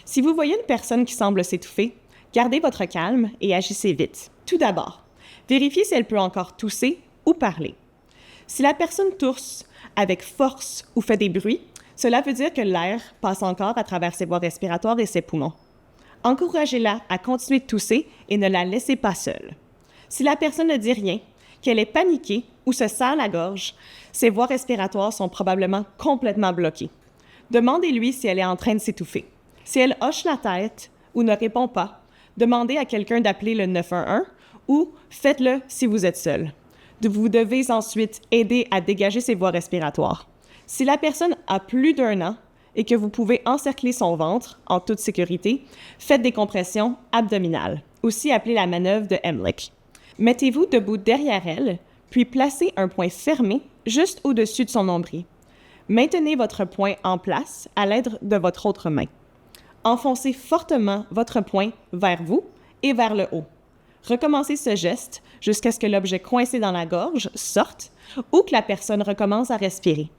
Si vous voyez une personne qui semble s'étouffer, gardez votre calme et agissez vite. Tout d'abord, vérifiez si elle peut encore tousser ou parler. Si la personne tousse avec force ou fait des bruits, cela veut dire que l'air passe encore à travers ses voies respiratoires et ses poumons. Encouragez-la à continuer de tousser et ne la laissez pas seule. Si la personne ne dit rien, qu'elle est paniquée ou se serre la gorge, ses voies respiratoires sont probablement complètement bloquées. Demandez-lui si elle est en train de s'étouffer. Si elle hoche la tête ou ne répond pas, demandez à quelqu'un d'appeler le 911 ou faites-le si vous êtes seul. Vous devez ensuite aider à dégager ses voies respiratoires. Si la personne a plus d'1 an et que vous pouvez encercler son ventre en toute sécurité, faites des compressions abdominales, aussi appelée la manœuvre de Heimlich. Mettez-vous debout derrière elle, puis placez un poing fermé juste au-dessus de son nombril. Maintenez votre poing en place à l'aide de votre autre main. Enfoncez fortement votre poing vers vous et vers le haut. Recommencez ce geste jusqu'à ce que l'objet coincé dans la gorge sorte ou que la personne recommence à respirer.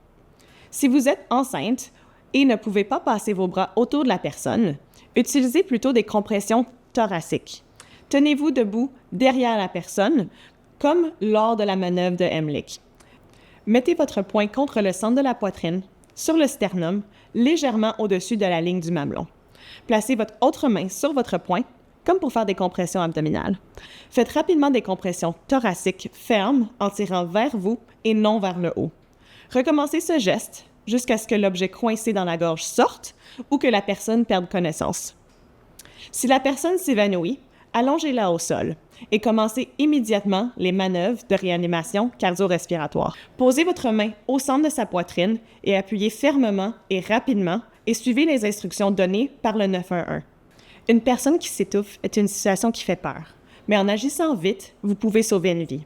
Si vous êtes enceinte et ne pouvez pas passer vos bras autour de la personne, utilisez plutôt des compressions thoraciques. Tenez-vous debout derrière la personne, comme lors de la manœuvre de Heimlich. Mettez votre poing contre le centre de la poitrine, sur le sternum, légèrement au-dessus de la ligne du mamelon. Placez votre autre main sur votre poing, comme pour faire des compressions abdominales. Faites rapidement des compressions thoraciques fermes en tirant vers vous et non vers le haut. Recommencez ce geste jusqu'à ce que l'objet coincé dans la gorge sorte ou que la personne perde connaissance. Si la personne s'évanouit, allongez-la au sol et commencez immédiatement les manœuvres de réanimation cardio-respiratoire. Posez votre main au centre de sa poitrine et appuyez fermement et rapidement et suivez les instructions données par le 911. Une personne qui s'étouffe est une situation qui fait peur, mais en agissant vite, vous pouvez sauver une vie.